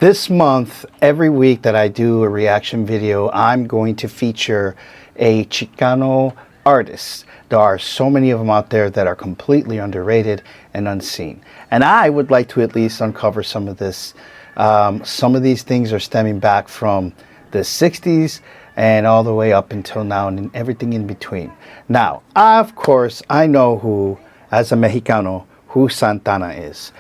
This month, every week that I do a reaction video, I'm going to feature a Chicano artist. There are so many of them out there that are completely underrated and unseen. And I would like to at least uncover some of this. Some of these things are stemming back from the 60s and all the way up until now and everything in between. Now, of course, I know who, as a Mexicano, who Santana is.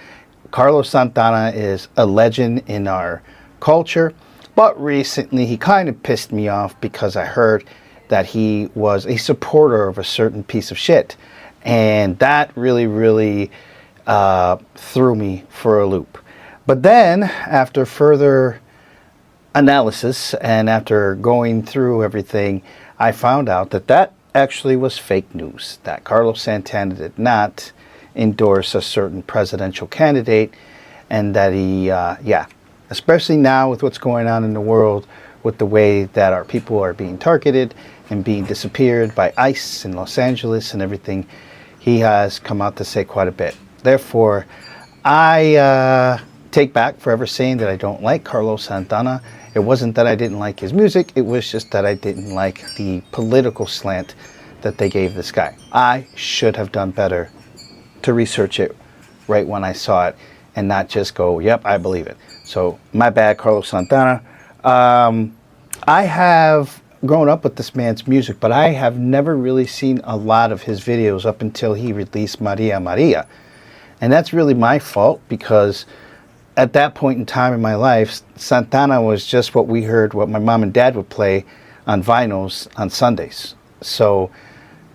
Carlos Santana is a legend in our culture, but recently he kind of pissed me off because I heard that he was a supporter of a certain piece of shit. And that really threw me for a loop. But then, after further analysis and after going through everything, I found out that that actually was fake news, that Carlos Santana did not endorse a certain presidential candidate, and that he, especially now with what's going on in the world, with the way that our people are being targeted and being disappeared by ICE in Los Angeles and everything, he has come out to say quite a bit. Therefore, I take back forever saying that I don't like Carlos Santana. It wasn't that I didn't like his music, it was just that I didn't like the political slant that they gave this guy. I should have done better to research it right when I saw it and not just go, yep, I believe it. So my bad, Carlos Santana. I have grown up with this man's music, but I have never really seen a lot of his videos up until he released Maria Maria. And that's really my fault, because at that point in time in my life, Santana was just what we heard, what my mom and dad would play on vinyls on Sundays. So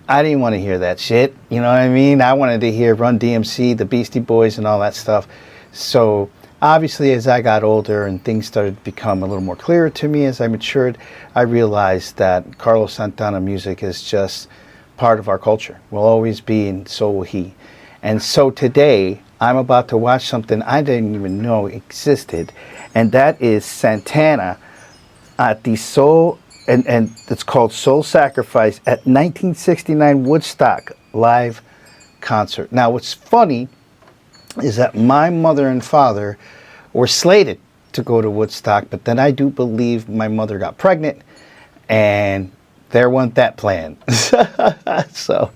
I didn't want to hear that shit, you know what I mean? I wanted to hear Run DMC, the Beastie Boys, and all that stuff. So obviously, as I got older and things started to become a little more clearer to me as I matured, I realized that Carlos Santana music is just part of our culture. Will always be, and so will he. And so today, I'm about to watch something I didn't even know existed, and that is Santana at the Soul, and it's called Soul Sacrifice, at 1969 Woodstock live concert. Now, what's funny is that my mother and father were slated to go to Woodstock, but then I do believe my mother got pregnant, and there wasn't that plan. So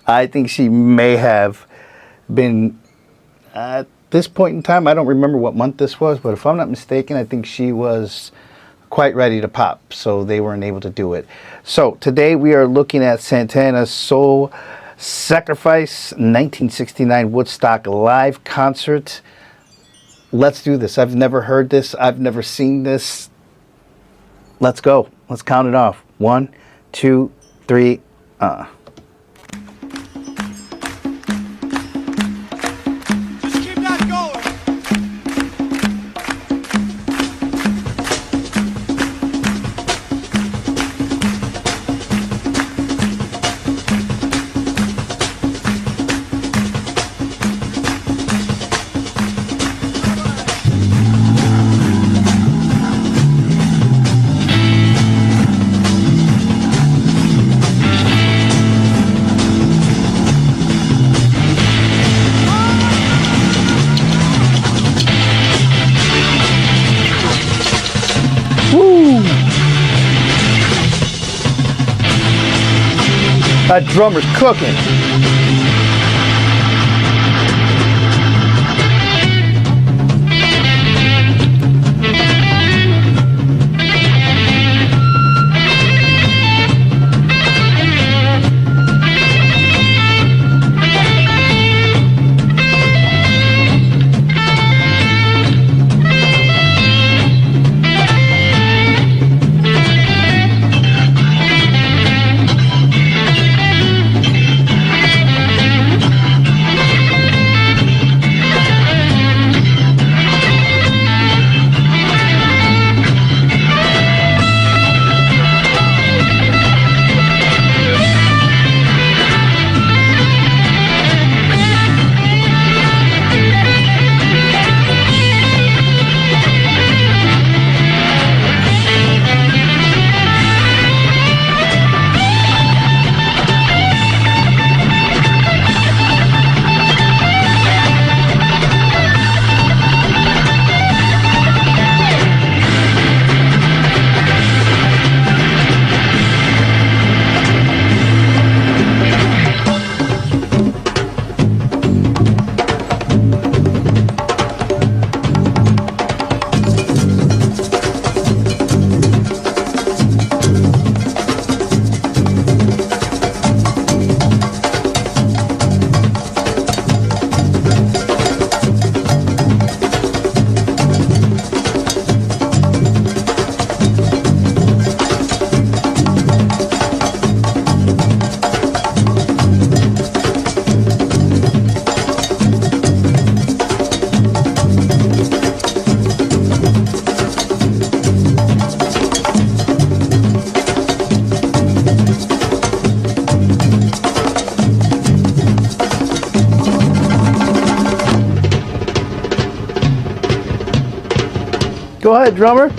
I think she may have been, at this point in time, I don't remember what month this was, but if I'm not mistaken, I think she was quite ready to pop, so they weren't able to do it. So today we are looking at Santana's Soul Sacrifice 1969 Woodstock live concert. Let's do this. I've never heard this. I've never seen this. Let's go. Let's count it off. 1, 2, 3. That drummer's cooking. Go ahead, drummer.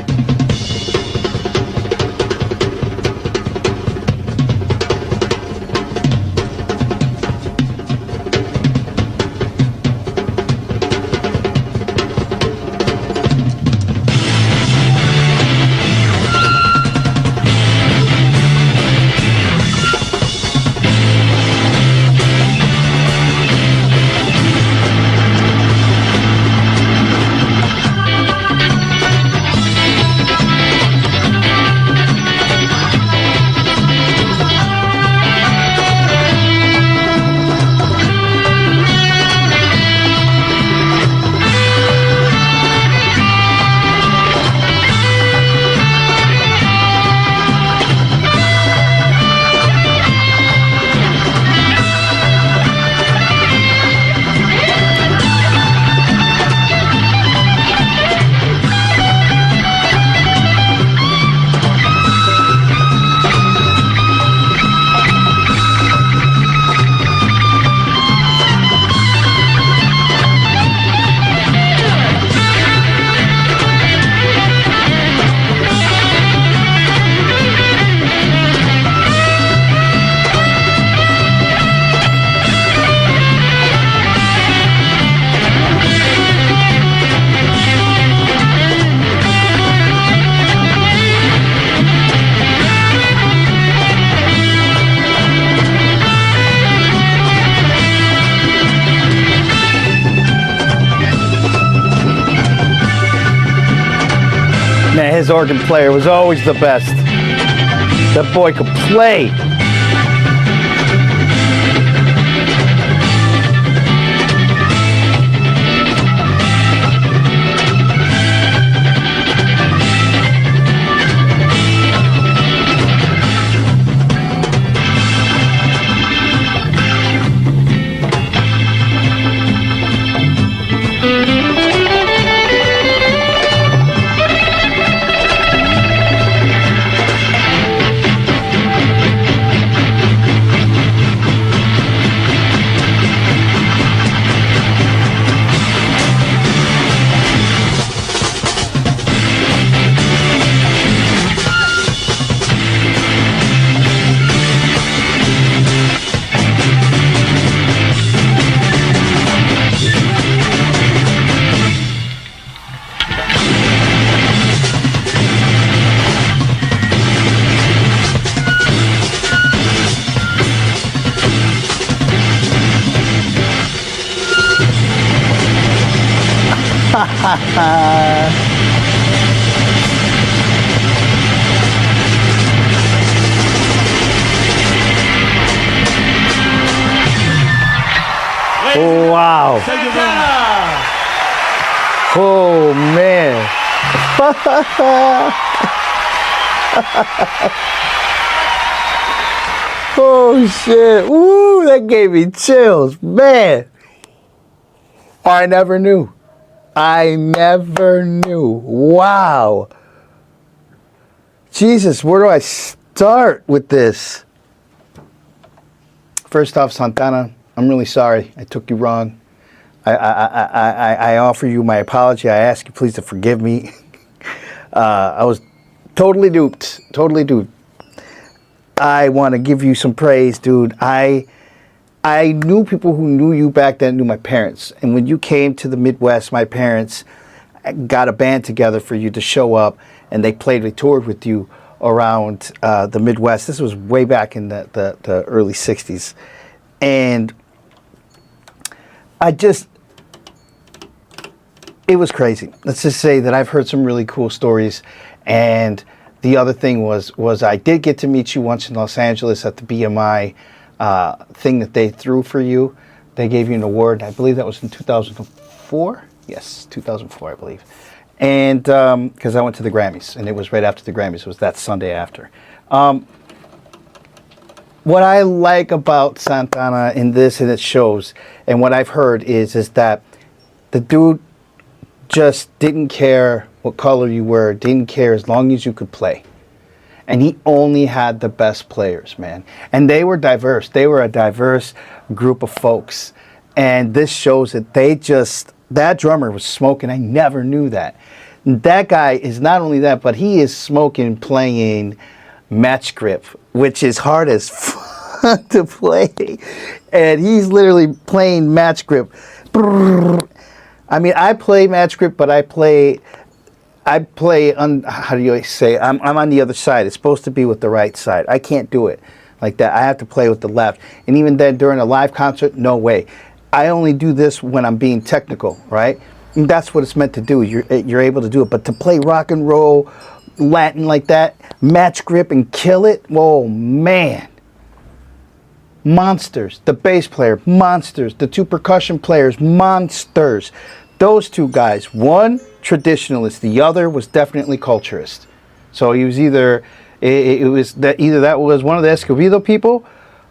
Man, his organ player was always the best. That boy could play. Wow. Oh, man. Oh, shit. Ooh, that gave me chills. Man. I never knew. I never knew. Wow. Jesus, where do I start with this? First off, Santana, I'm really sorry. I took you wrong. I offer you my apology. I ask you please to forgive me. I was totally duped. Totally duped. I want to give you some praise, dude. I knew people who knew you back then, knew my parents. And when you came to the Midwest, my parents got a band together for you to show up, and they toured with you around the Midwest. This was way back in the early 60s. And it was crazy. Let's just say that I've heard some really cool stories. And the other thing was I did get to meet you once in Los Angeles at the BMI thing that they threw for you. They gave you an award. I believe that was in 2004. Yes, 2004, I believe. And because I went to the Grammys, and it was right after the Grammys. It was that Sunday after. What I like about Santana in this, and it shows, and what I've heard is that the dude just didn't care what color you were, didn't care as long as you could play. And he only had the best players, man. And they were diverse. They were a diverse group of folks. And this shows that that drummer was smoking. I never knew that. That guy is not only that, but he is smoking playing match grip, which is hard as fun to play. And he's literally playing match grip. I mean, I play match grip, but I play on, how do you say, I'm on the other side. It's supposed to be with the right side. I can't do it like that. I have to play with the left. And even then, during a live concert, no way. I only do this when I'm being technical, right? And that's what it's meant to do. You're able to do it. But to play rock and roll, Latin like that, match grip and kill it, whoa, man. Monsters. The bass player, monsters. The two percussion players, monsters. Those two guys, one traditionalist, the other was definitely culturist. So he was either that was one of the Escobedo people,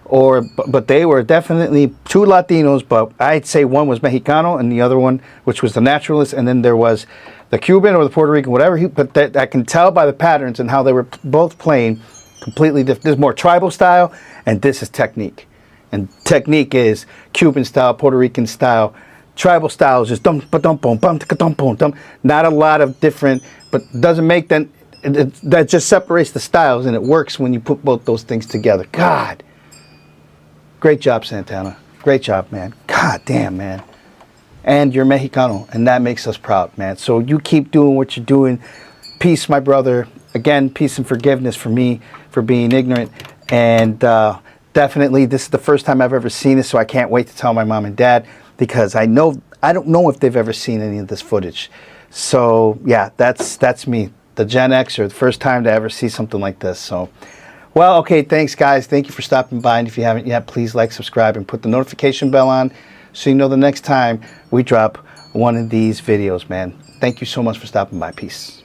or but they were definitely two Latinos. But I'd say one was Mexicano and the other one, which was the naturalist, and then there was the Cuban or the Puerto Rican, whatever. But I can tell by the patterns and how they were both playing completely different. This is more tribal style, and this is technique. And technique is Cuban style, Puerto Rican style. Tribal style is just dum ba dum boom bum dum boom dum. Not a lot of different, but doesn't make them. That just separates the styles, and it works when you put both those things together. God, great job, Santana. Great job, man. God damn, man. And you're Mexicano, and that makes us proud, man. So you keep doing what you're doing. Peace, my brother. Again, peace and forgiveness for me for being ignorant. And definitely, this is the first time I've ever seen this, so I can't wait to tell my mom and dad, because I don't know if they've ever seen any of this footage. So yeah, that's me, the Gen Xer, the first time to ever see something like this. So, well, okay, thanks guys. Thank you for stopping by. And if you haven't yet, please like, subscribe, and put the notification bell on so you know the next time we drop one of these videos, man. Thank you so much for stopping by. Peace.